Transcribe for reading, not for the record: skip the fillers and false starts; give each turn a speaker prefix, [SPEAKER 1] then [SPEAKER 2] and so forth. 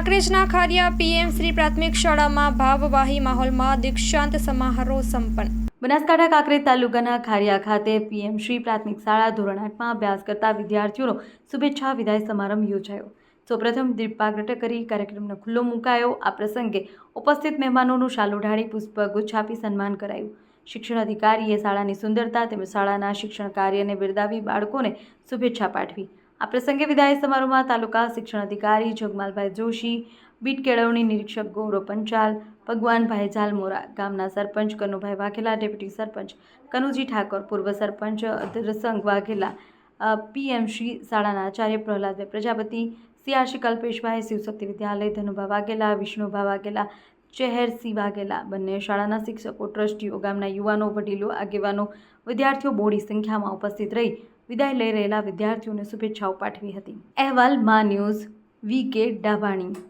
[SPEAKER 1] કાંકરેજના ખારિયા PM Shri પ્રાથમિક શાળામાં ભાવવાહી માહોલમાં દીક્ષાંત સમારોહ સંપન્ન।
[SPEAKER 2] બનાસકાંઠા કાંકરેજ તાલુકાના ખારિયા ખાતે પીએમ શ્રી પ્રાથમિક શાળા ધોરણ 8માં અભ્યાસ કરતા વિદ્યાર્થીઓનો શુભેચ્છા વિદાય સમારંભ યોજાયો। સૌપ્રથમ દીપ પ્રાગટ્ય કરી કાર્યક્રમનો ખુલ્લો મુકાયો। આ પ્રસંગે ઉપસ્થિત મહેમાનોનું શાલ ઓઢાડી પુષ્પગુચ્છ આપી સન્માન કરાયું। શિક્ષણ અધિકારીએ શાળાની સુંદરતા તેમજ શાળાના શિક્ષણ કાર્યને બિરદાવી બાળકોને શુભેચ્છા પાઠવી। આ પ્રસંગે વિદાય સમારોહમાં તાલુકા શિક્ષણ અધિકારી જગમાલભાઈ જોશી, બીટ કેળવણી નિરીક્ષક ગૌરવ પંચાલ, ભગવાનભાઈ ઝાલમોરા, ગામના સરપંચ કનુભાઈ વાઘેલા, ડેપ્યુટી સરપંચ કનુજી ઠાકોર, પૂર્વ સરપંચ અધરસંગ વાઘેલા, પીએમશ્રી શાળાના આચાર્ય પ્રહલાદભાઈ પ્રજાપતિ, સીઆરસી કલ્પેશભાઈ, શિવશક્તિ વિદ્યાલય ધનુભા વાઘેલા, વિષ્ણુભા વાઘેલા, ચહેરસિંહ વાઘેલા, બંને શાળાના શિક્ષકો, ટ્રસ્ટીઓ, ગામના યુવાનો, વડીલો, આગેવાનો, વિદ્યાર્થીઓ બહોળી સંખ્યામાં ઉપસ્થિત રહી વિદાય લઈ રહેલા વિદ્યાર્થીઓને શુભેચ્છાઓ પાઠવી હતી। અહેવાલ મા ન્યૂઝ, વી.કે. ડાભાણી।